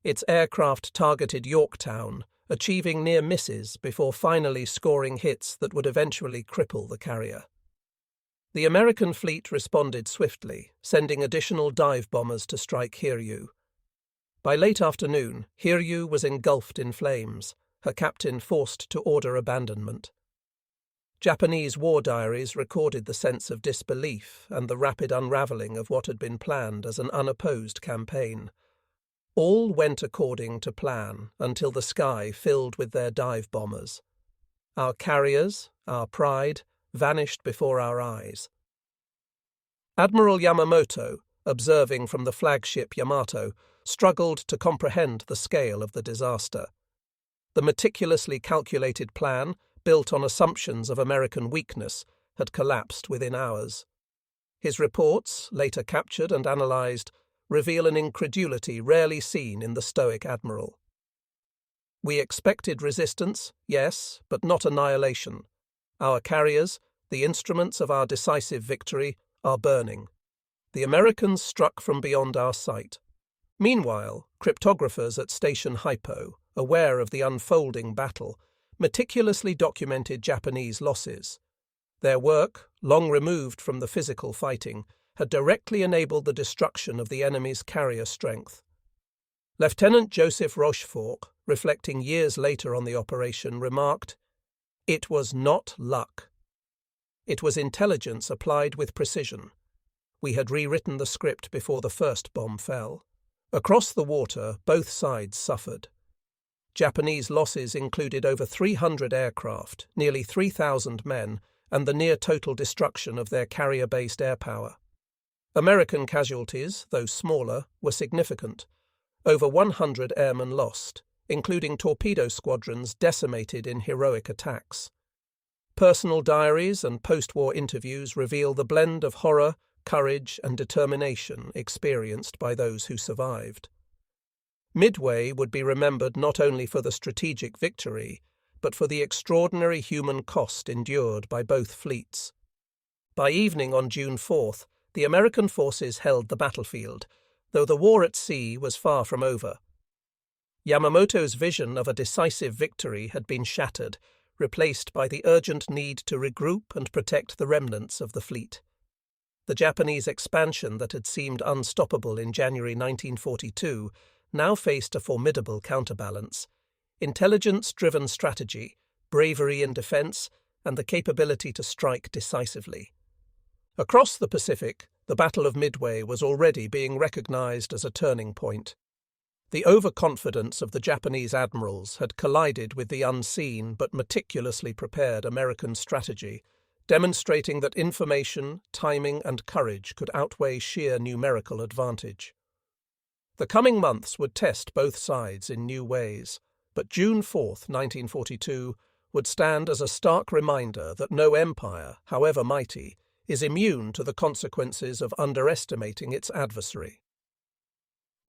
Its aircraft targeted Yorktown, achieving near misses before finally scoring hits that would eventually cripple the carrier. The American fleet responded swiftly, sending additional dive bombers to strike Hiryu. By late afternoon, Hiryu was engulfed in flames, her captain forced to order abandonment. Japanese war diaries recorded the sense of disbelief and the rapid unravelling of what had been planned as an unopposed campaign. All went according to plan until the sky filled with their dive bombers. Our carriers, our pride, vanished before our eyes. Admiral Yamamoto, observing from the flagship Yamato, struggled to comprehend the scale of the disaster. The meticulously calculated plan, built on assumptions of American weakness, had collapsed within hours. His reports, later captured and analysed, reveal an incredulity rarely seen in the stoic admiral. We expected resistance, yes, but not annihilation. Our carriers, the instruments of our decisive victory, are burning. The Americans struck from beyond our sight. Meanwhile, cryptographers at Station Hypo, aware of the unfolding battle, meticulously documented Japanese losses. Their work, long removed from the physical fighting, had directly enabled the destruction of the enemy's carrier strength. Lieutenant Joseph Rochefort, reflecting years later on the operation, remarked, "It was not luck. It was intelligence applied with precision. We had rewritten the script before the first bomb fell." Across the water, both sides suffered. Japanese losses included over 300 aircraft, nearly 3,000 men, and the near-total destruction of their carrier-based air power. American casualties, though smaller, were significant. Over 100 airmen lost, including torpedo squadrons decimated in heroic attacks. Personal diaries and post-war interviews reveal the blend of horror, courage, and determination experienced by those who survived. Midway would be remembered not only for the strategic victory, but for the extraordinary human cost endured by both fleets. By evening on June 4th, the American forces held the battlefield, though the war at sea was far from over. Yamamoto's vision of a decisive victory had been shattered, replaced by the urgent need to regroup and protect the remnants of the fleet. The Japanese expansion that had seemed unstoppable in January 1942 now faced a formidable counterbalance: intelligence-driven strategy, bravery in defense, and the capability to strike decisively. Across the Pacific, the Battle of Midway was already being recognized as a turning point. The overconfidence of the Japanese admirals had collided with the unseen but meticulously prepared American strategy, demonstrating that information, timing, and courage could outweigh sheer numerical advantage. The coming months would test both sides in new ways, but June 4th, 1942, would stand as a stark reminder that no empire, however mighty, is immune to the consequences of underestimating its adversary.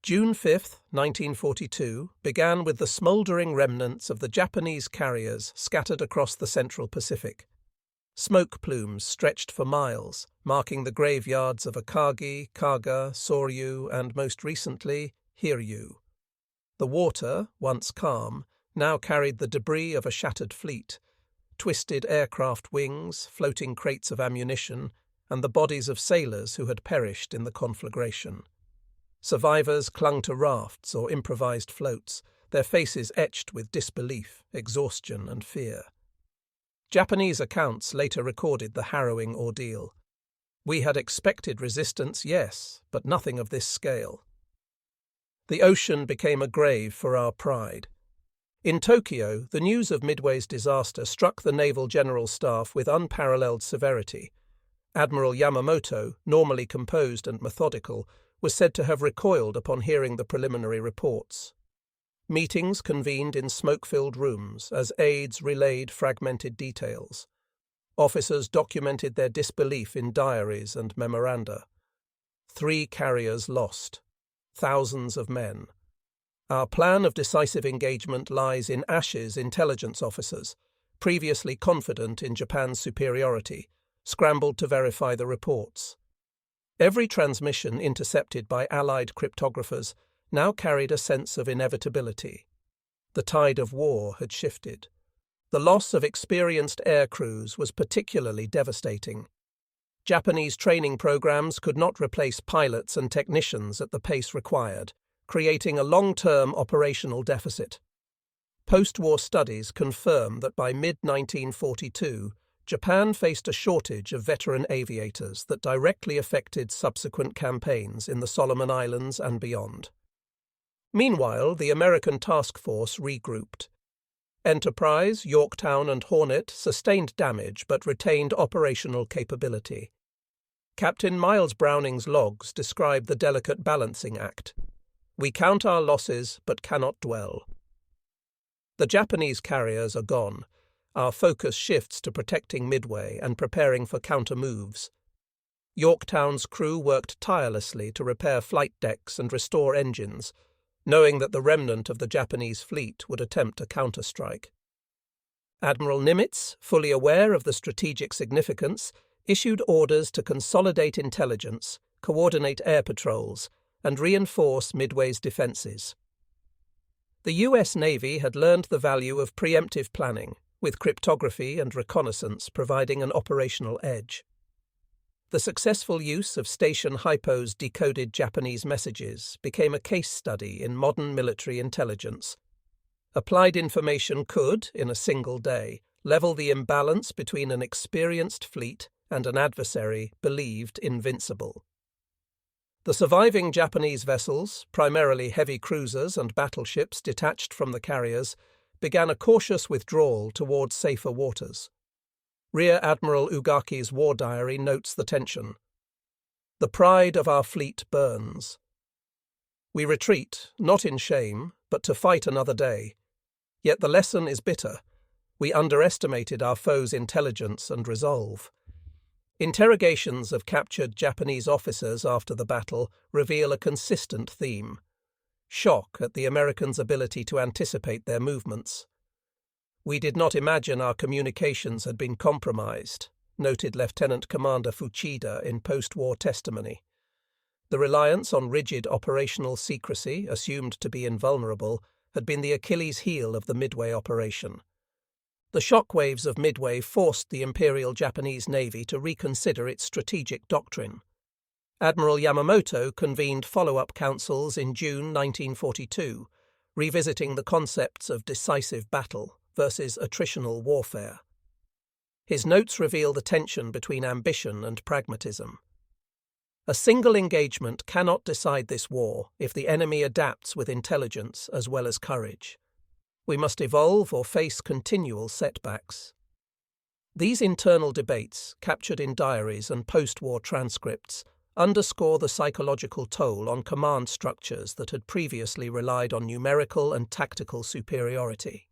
June 5, 1942, began with the smouldering remnants of the Japanese carriers scattered across the Central Pacific. Smoke plumes stretched for miles, marking the graveyards of Akagi, Kaga, Soryu, and most recently, Hiryu. The water, once calm, now carried the debris of a shattered fleet, twisted aircraft wings, floating crates of ammunition, and the bodies of sailors who had perished in the conflagration. Survivors clung to rafts or improvised floats, their faces etched with disbelief, exhaustion, and fear. Japanese accounts later recorded the harrowing ordeal. "We had expected resistance, yes, but nothing of this scale." The ocean became a grave for our pride. In Tokyo, the news of Midway's disaster struck the Naval General Staff with unparalleled severity. Admiral Yamamoto, normally composed and methodical, was said to have recoiled upon hearing the preliminary reports. Meetings convened in smoke-filled rooms as aides relayed fragmented details. Officers documented their disbelief in diaries and memoranda. 3 carriers lost. Thousands of men. Our plan of decisive engagement lies in ashes intelligence officers, previously confident in Japan's superiority, scrambled to verify the reports. Every transmission intercepted by Allied cryptographers now carried a sense of inevitability. The tide of war had shifted. The loss of experienced air crews was particularly devastating. Japanese training programs could not replace pilots and technicians at the pace required, creating a long-term operational deficit. Post-war studies confirm that by mid-1942, Japan faced a shortage of veteran aviators that directly affected subsequent campaigns in the Solomon Islands and beyond. Meanwhile, the American task force regrouped. Enterprise, Yorktown, and Hornet sustained damage but retained operational capability. Captain Miles Browning's logs describe the delicate balancing act. "We count our losses but cannot dwell." The Japanese carriers are gone. Our focus shifts to protecting Midway and preparing for counter-moves. Yorktown's crew worked tirelessly to repair flight decks and restore engines, knowing that the remnant of the Japanese fleet would attempt a counterstrike. Admiral Nimitz, fully aware of the strategic significance, issued orders to consolidate intelligence, coordinate air patrols, and reinforce Midway's defences. The U.S. Navy had learned the value of preemptive planning, with cryptography and reconnaissance providing an operational edge. The successful use of station hypos decoded Japanese messages became a case study in modern military intelligence. Applied information could, in a single day, level the imbalance between an experienced fleet and an adversary believed invincible. The surviving Japanese vessels, primarily heavy cruisers and battleships detached from the carriers, began a cautious withdrawal towards safer waters. Rear Admiral Ugaki's war diary notes the tension. "The pride of our fleet burns. We retreat, not in shame, but to fight another day. Yet the lesson is bitter. We underestimated our foe's intelligence and resolve." Interrogations of captured Japanese officers after the battle reveal a consistent theme: shock at the Americans' ability to anticipate their movements. "We did not imagine our communications had been compromised," noted Lieutenant Commander Fuchida in post-war testimony. The reliance on rigid operational secrecy, assumed to be invulnerable, had been the Achilles heel of the Midway operation. The shockwaves of Midway forced the Imperial Japanese Navy to reconsider its strategic doctrine. Admiral Yamamoto convened follow-up councils in June 1942, revisiting the concepts of decisive battle versus attritional warfare. His notes reveal the tension between ambition and pragmatism. A single engagement cannot decide this war if the enemy adapts with intelligence as well as courage. We must evolve or face continual setbacks. These internal debates, captured in diaries and post-war transcripts, underscore the psychological toll on command structures that had previously relied on numerical and tactical superiority.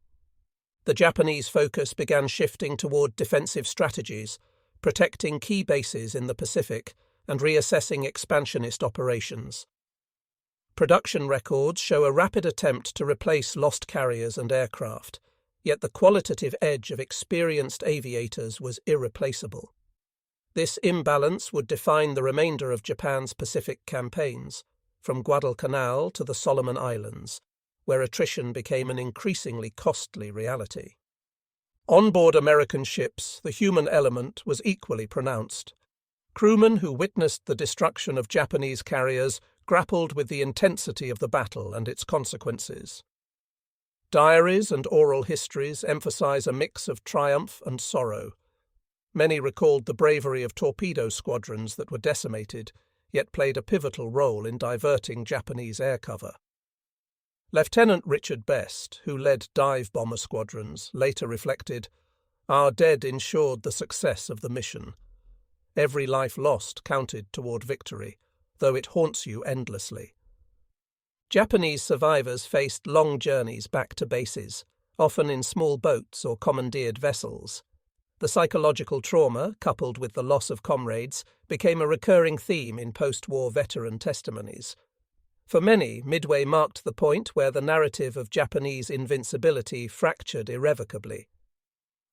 The Japanese focus began shifting toward defensive strategies, protecting key bases in the Pacific and reassessing expansionist operations. Production records show a rapid attempt to replace lost carriers and aircraft, yet the qualitative edge of experienced aviators was irreplaceable. This imbalance would define the remainder of Japan's Pacific campaigns, from Guadalcanal to the Solomon Islands, where attrition became an increasingly costly reality. On board American ships, the human element was equally pronounced. Crewmen who witnessed the destruction of Japanese carriers grappled with the intensity of the battle and its consequences. Diaries and oral histories emphasize a mix of triumph and sorrow. Many recalled the bravery of torpedo squadrons that were decimated, yet played a pivotal role in diverting Japanese air cover. Lieutenant Richard Best, who led dive bomber squadrons, later reflected, "Our dead ensured the success of the mission. Every life lost counted toward victory, though it haunts you endlessly." Japanese survivors faced long journeys back to bases, often in small boats or commandeered vessels. The psychological trauma, coupled with the loss of comrades, became a recurring theme in post-war veteran testimonies. For many, Midway marked the point where the narrative of Japanese invincibility fractured irrevocably.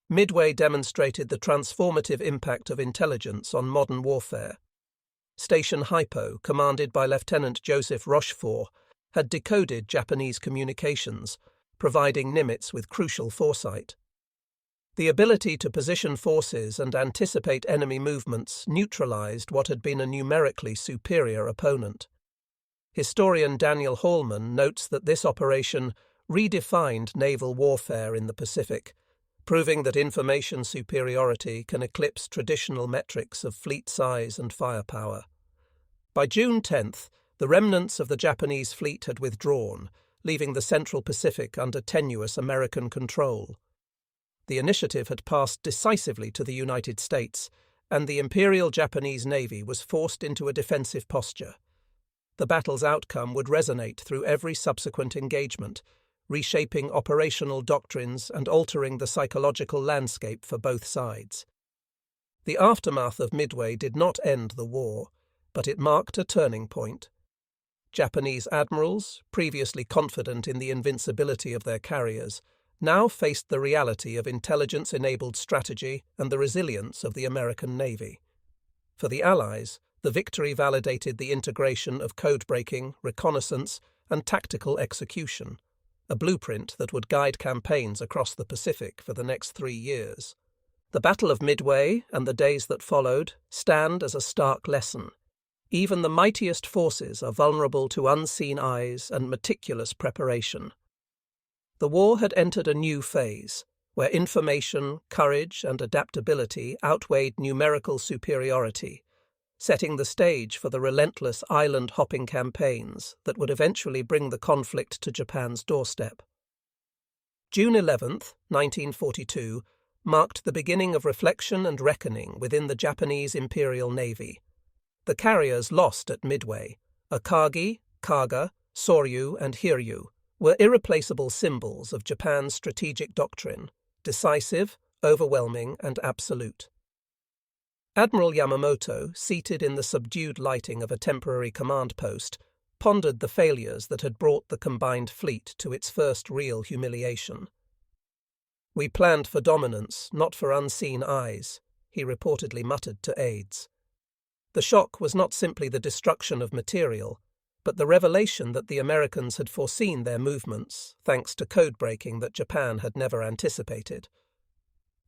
Midway demonstrated the transformative impact of intelligence on modern warfare. Station Hypo, commanded by Lieutenant Joseph Rochefort, had decoded Japanese communications, providing Nimitz with crucial foresight. The ability to position forces and anticipate enemy movements neutralized what had been a numerically superior opponent. Historian Daniel Hallman notes that this operation redefined naval warfare in the Pacific, proving that information superiority can eclipse traditional metrics of fleet size and firepower. By June 10th, the remnants of the Japanese fleet had withdrawn, leaving the Central Pacific under tenuous American control. The initiative had passed decisively to the United States, and the Imperial Japanese Navy was forced into a defensive posture. The battle's outcome would resonate through every subsequent engagement, reshaping operational doctrines and altering the psychological landscape for both sides. The aftermath of Midway did not end the war, but it marked a turning point. Japanese admirals, previously confident in the invincibility of their carriers, now faced the reality of intelligence-enabled strategy and the resilience of the American Navy. For the Allies, the victory validated the integration of code-breaking, reconnaissance, and tactical execution, a blueprint that would guide campaigns across the Pacific for the next 3 years. The Battle of Midway and the days that followed stand as a stark lesson. Even the mightiest forces are vulnerable to unseen eyes and meticulous preparation. The war had entered a new phase, where information, courage, and adaptability outweighed numerical superiority, setting the stage for the relentless island-hopping campaigns that would eventually bring the conflict to Japan's doorstep. June 11, 1942, marked the beginning of reflection and reckoning within the Japanese Imperial Navy. The carriers lost at Midway, Akagi, Kaga, Soryu, and Hiryu, were irreplaceable symbols of Japan's strategic doctrine, decisive, overwhelming, and absolute. Admiral Yamamoto, seated in the subdued lighting of a temporary command post, pondered the failures that had brought the combined fleet to its first real humiliation. "We planned for dominance, not for unseen eyes," he reportedly muttered to aides. The shock was not simply the destruction of material, but the revelation that the Americans had foreseen their movements, thanks to code-breaking that Japan had never anticipated.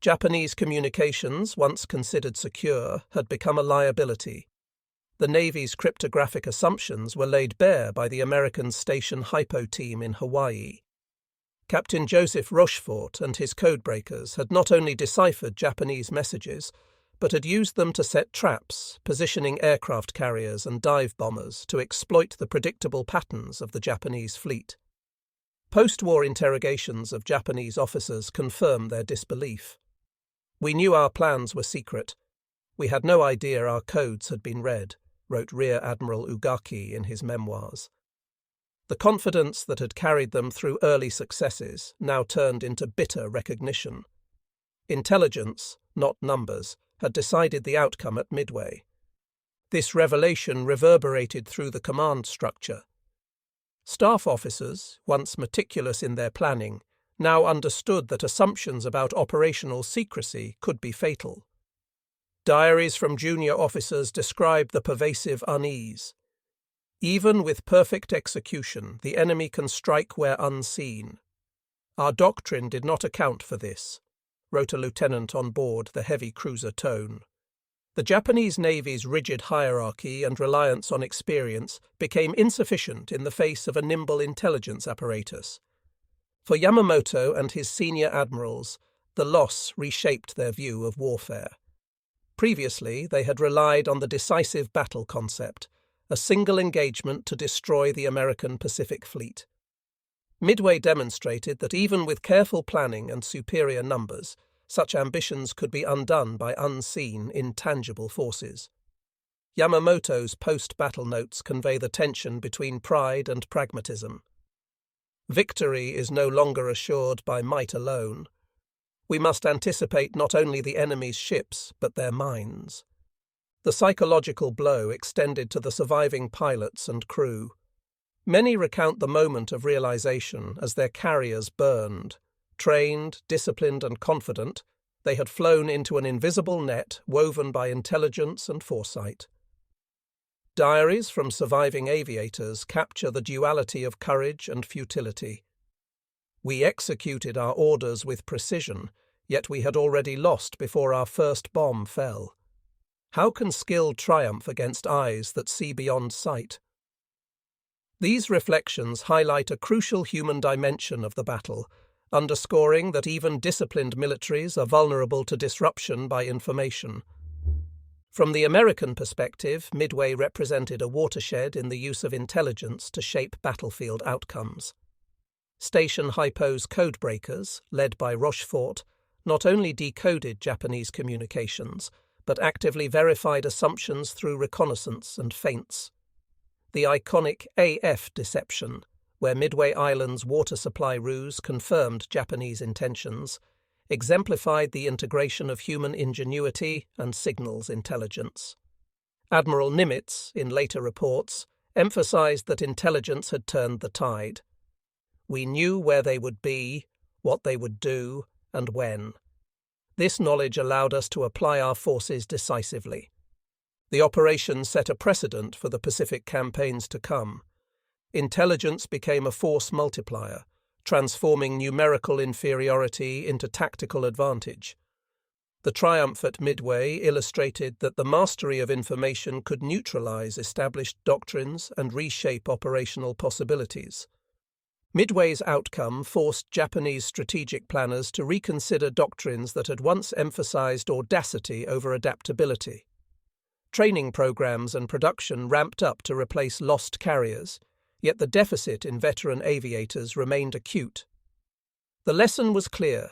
Japanese communications, once considered secure, had become a liability. The Navy's cryptographic assumptions were laid bare by the American Station Hypo team in Hawaii. Captain Joseph Rochefort and his codebreakers had not only deciphered Japanese messages, but had used them to set traps, positioning aircraft carriers and dive bombers to exploit the predictable patterns of the Japanese fleet. Post-war interrogations of Japanese officers confirmed their disbelief. "We knew our plans were secret. We had no idea our codes had been read," wrote Rear Admiral Ugaki in his memoirs. The confidence that had carried them through early successes now turned into bitter recognition. Intelligence, not numbers, had decided the outcome at Midway. This revelation reverberated through the command structure. Staff officers, once meticulous in their planning, now understood that assumptions about operational secrecy could be fatal. Diaries from junior officers described the pervasive unease. "Even with perfect execution, the enemy can strike where unseen. Our doctrine did not account for this," wrote a lieutenant on board the heavy cruiser Tone. The Japanese Navy's rigid hierarchy and reliance on experience became insufficient in the face of a nimble intelligence apparatus. For Yamamoto and his senior admirals, the loss reshaped their view of warfare. Previously, they had relied on the decisive battle concept, a single engagement to destroy the American Pacific Fleet. Midway demonstrated that even with careful planning and superior numbers, such ambitions could be undone by unseen, intangible forces. Yamamoto's post-battle notes convey the tension between pride and pragmatism. "Victory is no longer assured by might alone. We must anticipate not only the enemy's ships, but their minds." The psychological blow extended to the surviving pilots and crew. Many recount the moment of realization as their carriers burned. Trained, disciplined, and confident, they had flown into an invisible net woven by intelligence and foresight. Diaries from surviving aviators capture the duality of courage and futility. "We executed our orders with precision, yet we had already lost before our first bomb fell. How can skill triumph against eyes that see beyond sight?" These reflections highlight a crucial human dimension of the battle, underscoring that even disciplined militaries are vulnerable to disruption by information. From the American perspective, Midway represented a watershed in the use of intelligence to shape battlefield outcomes. Station Hypo's Codebreakers, led by Rochefort, not only decoded Japanese communications, but actively verified assumptions through reconnaissance and feints. The iconic AF deception, where Midway Island's water supply ruse confirmed Japanese intentions, exemplified the integration of human ingenuity and signals intelligence. Admiral Nimitz, in later reports, emphasized that intelligence had turned the tide. "We knew where they would be, what they would do, and when. This knowledge allowed us to apply our forces decisively." The operation set a precedent for the Pacific campaigns to come. Intelligence became a force multiplier, transforming numerical inferiority into tactical advantage. The triumph at Midway illustrated that the mastery of information could neutralize established doctrines and reshape operational possibilities. Midway's outcome forced Japanese strategic planners to reconsider doctrines that had once emphasized audacity over adaptability. Training programs and production ramped up to replace lost carriers, yet the deficit in veteran aviators remained acute. The lesson was clear.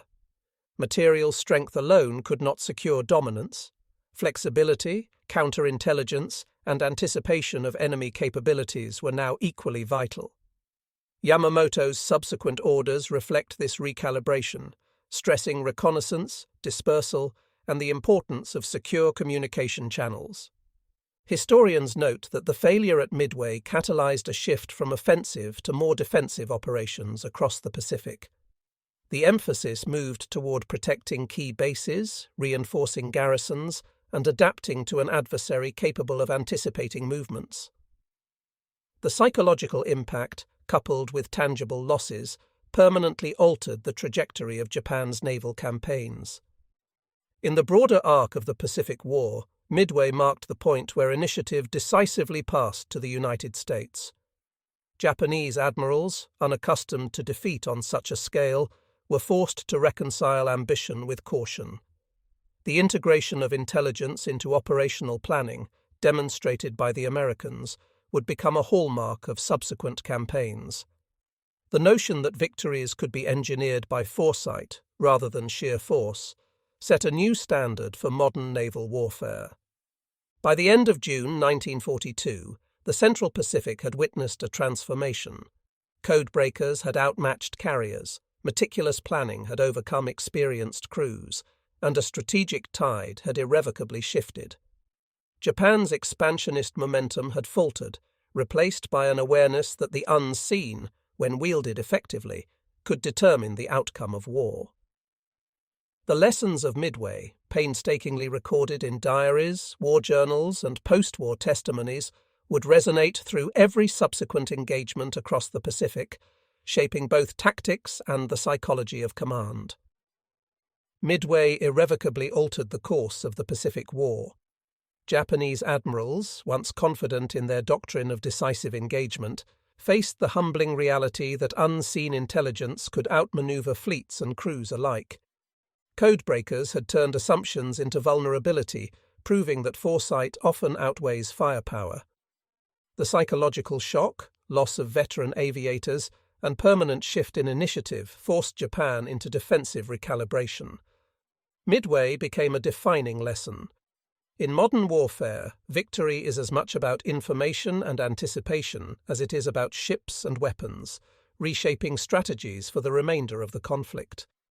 Material strength alone could not secure dominance. Flexibility, counterintelligence, and anticipation of enemy capabilities were now equally vital. Yamamoto's subsequent orders reflect this recalibration, stressing reconnaissance, dispersal, and the importance of secure communication channels. Historians note that the failure at Midway catalyzed a shift from offensive to more defensive operations across the Pacific. The emphasis moved toward protecting key bases, reinforcing garrisons, and adapting to an adversary capable of anticipating movements. The psychological impact, coupled with tangible losses, permanently altered the trajectory of Japan's naval campaigns. In the broader arc of the Pacific War, Midway marked the point where initiative decisively passed to the United States. Japanese admirals, unaccustomed to defeat on such a scale, were forced to reconcile ambition with caution. The integration of intelligence into operational planning, demonstrated by the Americans, would become a hallmark of subsequent campaigns. The notion that victories could be engineered by foresight rather than sheer force set a new standard for modern naval warfare. By the end of June 1942, the Central Pacific had witnessed a transformation. Codebreakers had outmatched carriers, meticulous planning had overcome experienced crews, and a strategic tide had irrevocably shifted. Japan's expansionist momentum had faltered, replaced by an awareness that the unseen, when wielded effectively, could determine the outcome of war. The lessons of Midway, painstakingly recorded in diaries, war journals, and post-war testimonies, would resonate through every subsequent engagement across the Pacific, shaping both tactics and the psychology of command. Midway irrevocably altered the course of the Pacific War. Japanese admirals, once confident in their doctrine of decisive engagement, faced the humbling reality that unseen intelligence could outmaneuver fleets and crews alike. Codebreakers had turned assumptions into vulnerability, proving that foresight often outweighs firepower. The psychological shock, loss of veteran aviators, and permanent shift in initiative forced Japan into defensive recalibration. Midway became a defining lesson. In modern warfare, victory is as much about information and anticipation as it is about ships and weapons, reshaping strategies for the remainder of the conflict.